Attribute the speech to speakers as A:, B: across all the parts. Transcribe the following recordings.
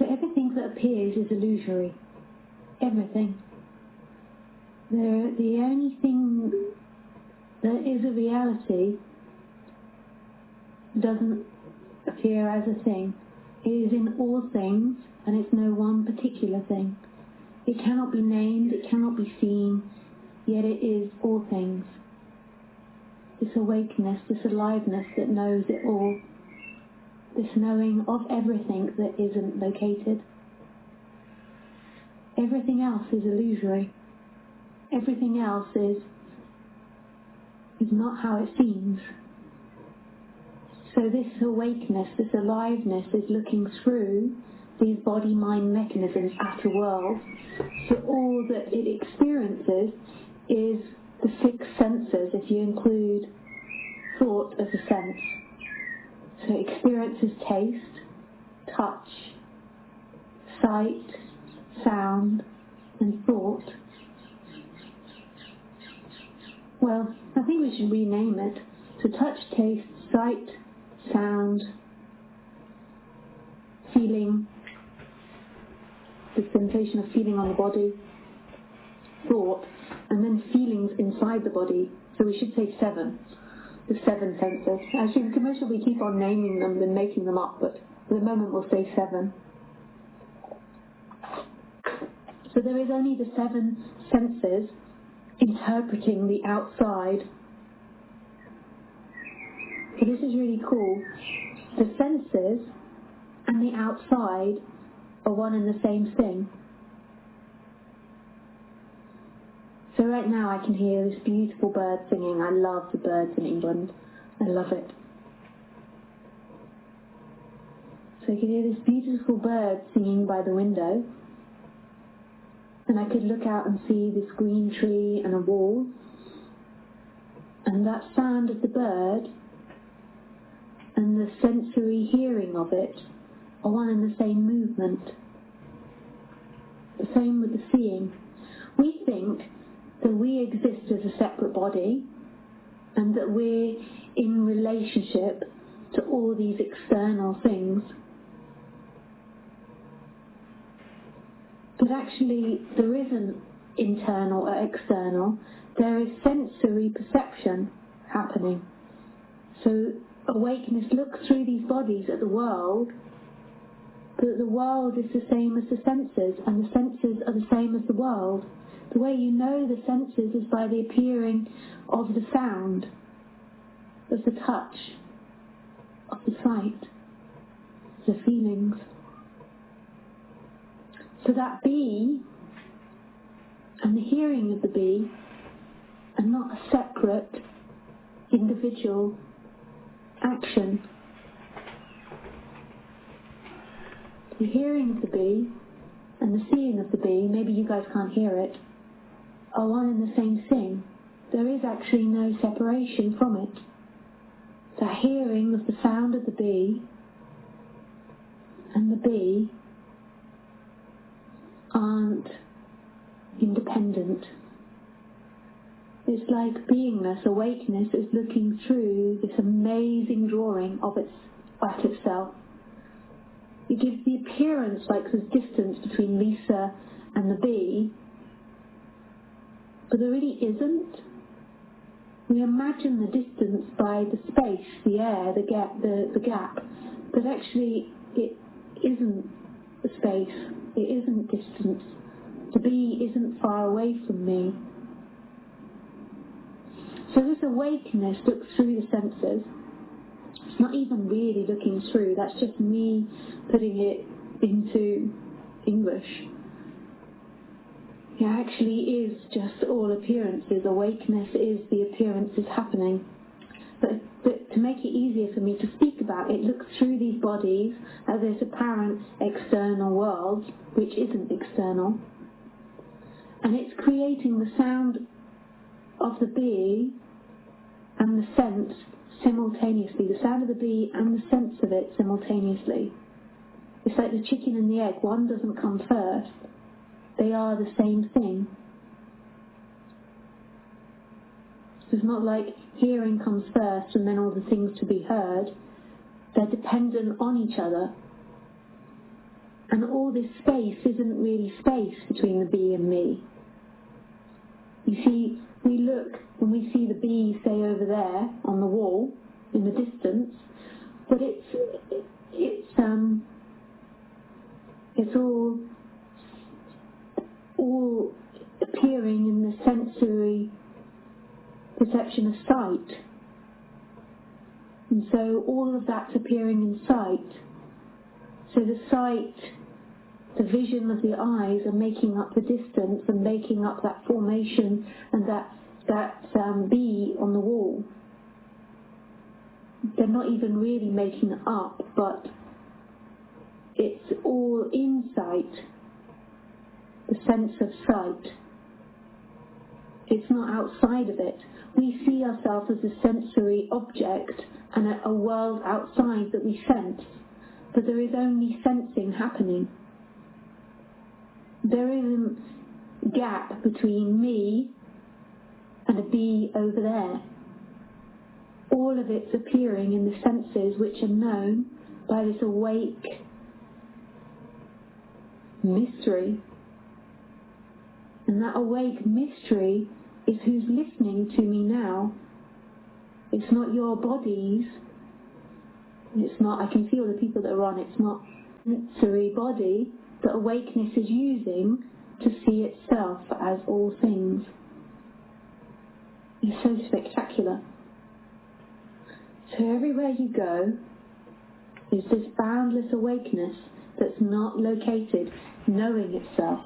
A: So everything that appears is illusory. Everything. The only thing that is a reality doesn't appear as a thing. It is in all things, and it's no one particular thing. It cannot be named, it cannot be seen, yet it is all things. This awakeness, this aliveness that knows it all, this knowing of everything that isn't located. Everything else is illusory. Everything else is not how it seems. So this awakeness, this aliveness is looking through these body-mind mechanisms at a world. So all that it experiences is the six senses, if you include thought as a sense. So it experiences taste, touch, sight, sound, and thought. Well, I think we should rename it to touch, taste, sight, sound, feeling, the sensation of feeling on the body, thought, and then feelings inside the body. So we should say seven. The seven senses. Actually, in the commercial we keep on naming them and making them up, but for the moment we'll say seven. So there is only the seven senses interpreting the outside. So this is really cool. The senses and the outside are one and the same thing. So right now I can hear this beautiful bird singing. I love the birds in England. I love it. So I can hear this beautiful bird singing by the window. And I could look out and see this green tree and a wall. And that sound of the bird and the sensory hearing of it are one and the same movement. The same with the seeing. We think that we exist as a separate body and that we're in relationship to all these external things. But actually there isn't internal or external, there is sensory perception happening. So awakeness looks through these bodies at the world, but the world is the same as the senses, and the senses are the same as the world. The way you know the senses is by the appearing of the sound, of the touch, of the sight, the feelings. So that bee and the hearing of the bee are not a separate individual action. The hearing of the bee and the seeing of the bee, maybe you guys can't hear it, are one and the same thing. There is actually no separation from it. The hearing of the sound of the bee and the bee aren't independent. It's like beingness, awakeness is looking through this amazing drawing of at itself. It gives the appearance like there's distance between Lisa and the bee, but there really isn't. We imagine the distance by the space, the air, the gap, but actually it isn't the space, it isn't distance. The bee isn't far away from me. So this awakeness looks through the senses. It's not even really looking through, that's just me putting it into English. It actually is just all appearances. Awakeness is the appearances happening. But to make it easier for me to speak about, it looks through these bodies as this apparent external world, which isn't external. And it's creating the sound of the bee and the sense simultaneously. The sound of the bee and the sense of it simultaneously. It's like the chicken and the egg. One doesn't come first. They are the same thing. It's not like hearing comes first and then all the things to be heard. They're dependent on each other. And all this space isn't really space between the bee and me. You see, we look and we see the bee, say, over there on the wall in the distance, but it's all appearing in the sensory perception of sight. And so all of that's appearing in sight. So the sight, the vision of the eyes are making up the distance and making up that formation and that bee on the wall. They're not even really making it up, but it's all in sight, the sense of sight. It's not outside of it. We see ourselves as a sensory object and a world outside that we sense, but there is only sensing happening. There isn't a gap between me and a bee over there. All of it's appearing in the senses which are known by this awake mystery. And that awake mystery is who's listening to me now. It's not your bodies. It's not, I can see all the people that are on, it's not sensory body that awakeness is using to see itself as all things. It's so spectacular. So everywhere you go is this boundless awakeness that's not located, knowing itself,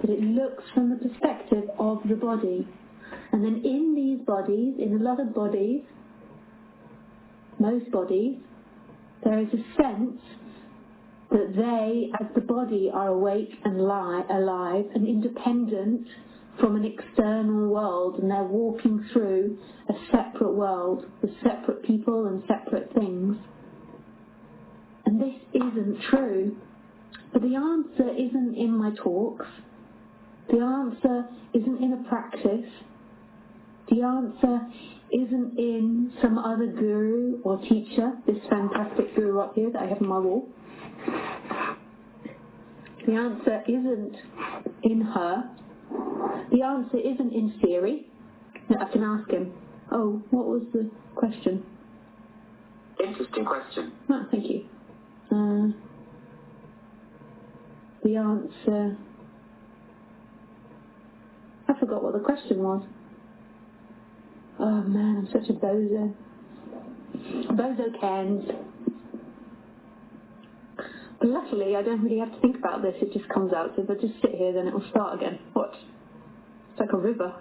A: but it looks from the perspective of the body. And then in these bodies, in a lot of bodies, most bodies, there is a sense that they, as the body, are awake and alive and independent from an external world, and they're walking through a separate world with separate people and separate things. And this isn't true. But the answer isn't in my talks. The answer isn't in a practice. The answer isn't in some other guru or teacher, this fantastic guru up here that I have on my wall. The answer isn't in her. The answer isn't in theory. I can ask him, oh, what was the question?
B: Interesting question.
A: Oh, thank you. The answer... I forgot what the question was. Oh man, I'm such a bozo. Bozo Cairns. But luckily, I don't really have to think about this. It just comes out. So if I just sit here, then it will start again. Watch. It's like a river.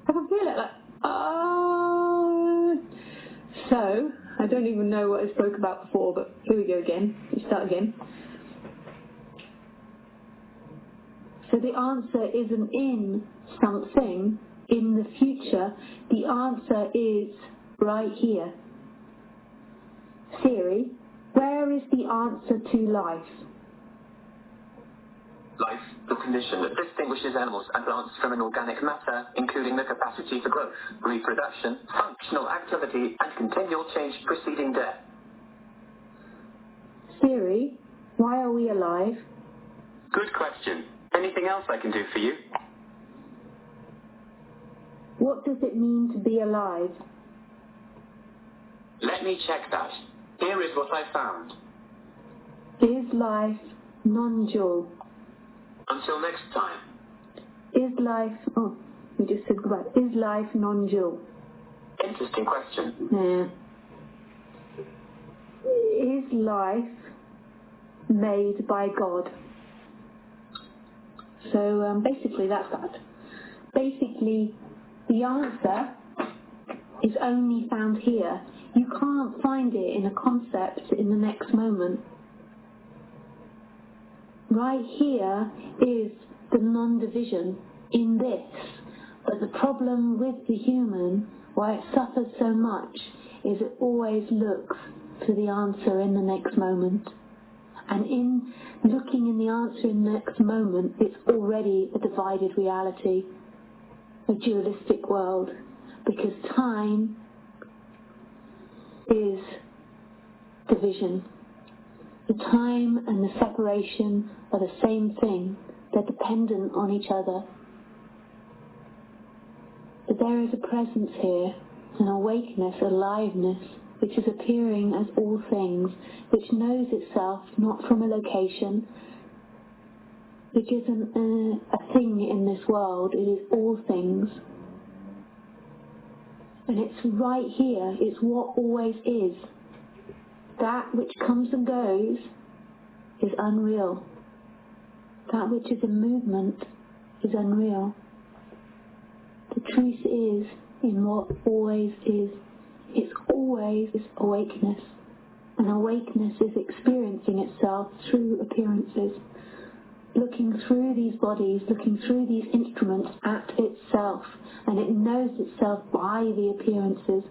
A: I can feel it like, oh. So, I don't even know what I spoke about before, but here we go again. We start again. So the answer isn't in something in the future. The answer is right here. Theory, where is the answer to life?
B: Life, the condition that distinguishes animals and plants from inorganic matter, including the capacity for growth, reproduction, functional activity, and continual change preceding death.
A: Theory, why are we alive?
B: Good question. Anything else I can do for you?
A: What does it mean to be alive?
B: Let me check that. Here is what I found.
A: Is life non-dual?
B: Until next time.
A: Is life... Oh, we just said goodbye. Is life non-dual?
B: Interesting question.
A: Yeah. Is life made by God? So basically that's that. Basically, the answer is only found here. You can't find it in a concept in the next moment. Right here is the non-division in this. But the problem with the human, why it suffers so much, is it always looks for the answer in the next moment. And in looking in the answer in the next moment, it's already a divided reality, a dualistic world, because time is division. The time and the separation are the same thing. They're dependent on each other. But there is a presence here, an awakeness, aliveness, which is appearing as all things, which knows itself not from a location, which isn't a thing in this world, it is all things. And it's right here, it's what always is. That which comes and goes is unreal. That which is in movement is unreal. The truth is in what always is. It's always awakeness. And awakeness is experiencing itself through appearances, looking through these bodies, looking through these instruments at itself, and it knows itself by the appearances.